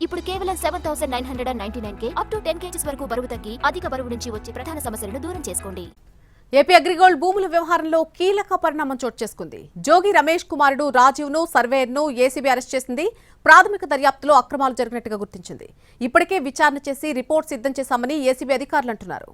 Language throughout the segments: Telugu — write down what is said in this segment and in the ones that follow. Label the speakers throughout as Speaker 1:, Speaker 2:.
Speaker 1: ఇప్పుడు కేవలం 7,999 అప్ టు 10 kgs వరకు బరువు తగ్గి అధిక బరువు నుంచి వచ్చే ప్రధాన సమస్యలను దూరం చేసుకోండి.
Speaker 2: ఏపీ అగ్రిగోల్డ్ భూముల వ్యవహారంలో కీలక పరిణామం చోటు చేసుకుంది. జోగి రమేష్ కుమారుడు రాజీవ్ ను సర్వేయర్ను ఏసీబీ అరెస్ట్ చేసింది. ప్రాథమిక దర్యాప్తులో అక్రమాలు జరిగినట్టుగా గుర్తించింది. ఇప్పటికే విచారణ చేసి రిపోర్ట్ సిద్ధం చేశామని ఏసీబీ అధికారులు అంటున్నారు.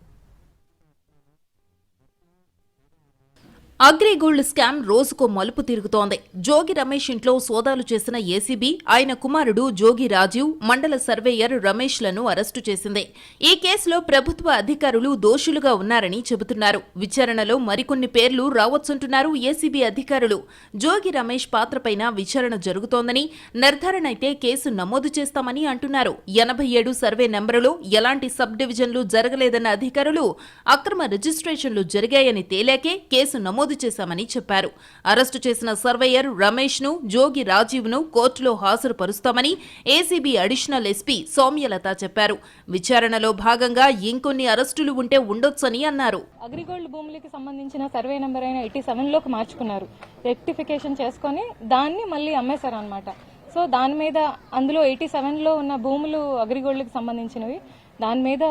Speaker 3: అగ్రిగోల్డ్ స్కామ్ రోజుకో మలుపు తిరుగుతోంది. జోగి రమేష్ ఇంట్లో సోదాలు చేసిన ఏసీబీ ఆయన కుమారుడు జోగి రాజీవ్, మండల సర్వేయర్ రమేష్లను అరెస్టు చేసింది. ఈ కేసులో ప్రభుత్వ అధికారులు దోషులుగా ఉన్నారని చెబుతున్నారు. విచారణలో మరికొన్ని పేర్లు రావచ్చుంటున్నారు ఏసీబీ అధికారులు. జోగి రమేష్ పాత్రపైన విచారణ జరుగుతోందని, నిర్ధారణ అయితే కేసు నమోదు చేస్తామని అంటున్నారు. 87 సర్వే నెంబరులో ఎలాంటి సబ్ డివిజన్లు జరగలేదన్న అధికారులు అక్రమ రిజిస్ట్రేషన్లు జరిగాయని తేలాకే కేసు నమోదు చేశామని చెప్పారు. అరెస్టు చేసిన సర్వేయర్ రమేష్ ను, జోగి రాజీవ్ ను కోర్టులో హాజరుపరుస్తామని ఏసీబీ అడిషనల్ ఎస్పీ సౌమ్యలత చెప్పారు. విచారణలో భాగంగా ఇంకొన్ని అరెస్టులు ఉంటే ఉండొచ్చని అన్నారు.
Speaker 4: అగ్రిగోల్డ్ భూములకి సంబంధించిన సర్వే నెంబర్ అయిన 87లోకి మార్చుకున్నారు. రెక్టిఫికేషన్ చేసుకుని దాన్ని మళ్ళీ అమ్మేశారు అనమాట. సో దాని మీద అందులో 87లో ఉన్న భూములు అగ్రిగోల్డ్కి సంబంధించినవి. దాని మీద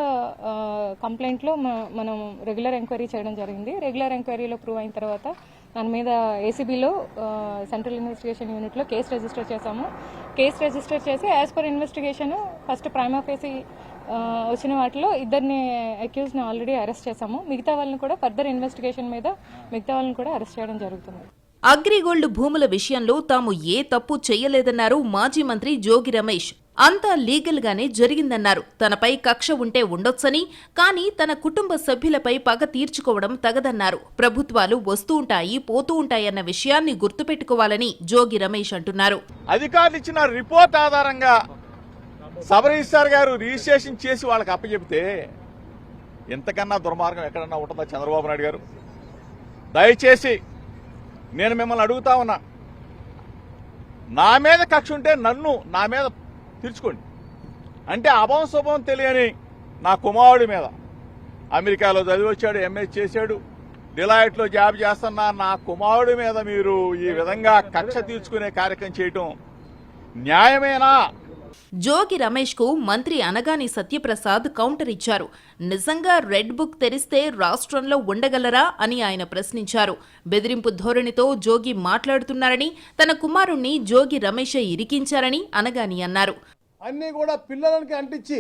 Speaker 4: కంప్లైంట్లో మనం రెగ్యులర్ ఎంక్వైరీ చేయడం జరిగింది. రెగ్యులర్ ఎంక్వైరీలో ప్రూవ్ అయిన తర్వాత దాని మీద ఏసీబీలో సెంట్రల్ ఇన్వెస్టిగేషన్ యూనిట్లో కేసు రిజిస్టర్ చేశాము. కేసు రిజిస్టర్ చేసి as per investigation first prima facie వచ్చిన వాటిలో ఇద్దరిని అక్యూజ్ని ఆల్రెడీ అరెస్ట్ చేశాము. మిగతా వాళ్ళని కూడా ఫర్దర్ ఇన్వెస్టిగేషన్ మీద మిగతా వాళ్ళని కూడా అరెస్ట్ చేయడం జరుగుతుంది.
Speaker 3: అగ్రిగోల్డ్ భూముల విషయంలో తాము ఏ తప్పు చేయలేదన్నారు మాజీ మంత్రి జోగి రమేష్. అంతా లీగల్ గానే జరిగిందన్నారు. తనపై కక్ష ఉంటే ఉండొచ్చని, కానీ తన కుటుంబ సభ్యులపై పగ తీర్చుకోవడం తగదన్నారు. ప్రభుత్వాలు వస్తూ ఉంటాయి, పోతూ ఉంటాయన్న విషయాన్ని గుర్తుపెట్టుకోవాలని జోగి రమేష్ అంటున్నారు.
Speaker 5: అధికారులు ఇచ్చిన రిపోర్ట్ ఆధారంగా సబ్ రిజిస్ట్రార్ గారు రిజిస్ట్రేషన్ చేసి వాళ్ళకి అప్పచెబితే ఇంతకన్నా దుర్మార్గం ఎక్కడన్నా ఉంటుందా చంద్రబాబు నాయుడు గారు? దయచేసి నేను మిమ్మల్ని అడుగుతా ఉన్నా, నా మీద కక్ష ఉంటే నా మీద తీర్చుకోండి. అంటే అభం శుభం తెలియని నా కుమారుడి మీద అమెరికాలో చదివి వచ్చాడు, ఎంఏ చేశాడు, డిలాయిట్లో జాబ్ చేస్తున్న నా కుమారుడి మీద మీరు ఈ విధంగా కక్ష తీర్చుకునే కార్యక్రమం చేయటం న్యాయమేనా?
Speaker 3: జోగి రమేష్ కు మంత్రి అనగాని సత్యప్రసాద్ కౌంటర్ ఇచ్చారు. నిజంగా రెడ్ బుక్ తెరిస్తే రాష్ట్రంలో ఉండగలరా అని ఆయన ప్రశ్నించారు. బెదిరింపు ధోరణితో జోగి మాట్లాడుతున్నారని, తన కుమారుణ్ణి జోగి రమేషే ఇరికించారని అనగాని అన్నారు.
Speaker 6: అన్నీ కూడా పిల్లలకి అంటించి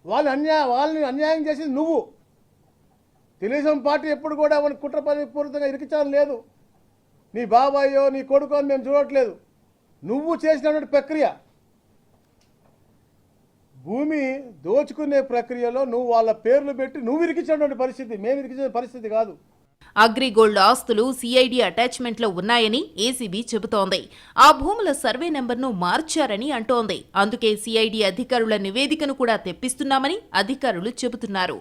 Speaker 6: వాళ్ళని అన్యాయం చేసింది నువ్వు. తెలుగుదేశం పార్టీ ఎప్పుడు కూడా కుట్రపూరితంగా ఇరికించడం లేదు. నీ బాబాయో నీ కొడుకో అని మేము చూడట్లేదు. నువ్వు చేసినటువంటి ప్రక్రియ, భూమి దోచుకునే ప్రక్రియలో నువ్వు వాళ్ళ పేర్లు పెట్టి నువ్వు ఇరికించినటువంటి పరిస్థితి, మేము ఇరికించిన పరిస్థితి కాదు.
Speaker 3: అగ్రిగోల్డ్ ఆస్తులు సిఐడి అటాచ్మెంట్లో ఉన్నాయని ఏసీబీ చెబుతోంది. ఆ భూముల సర్వే నెంబర్ను మార్చారని అంటోంది. అందుకే సిఐడి అధికారుల నివేదికను కూడా తెప్పిస్తున్నామని అధికారులు చెబుతున్నారు.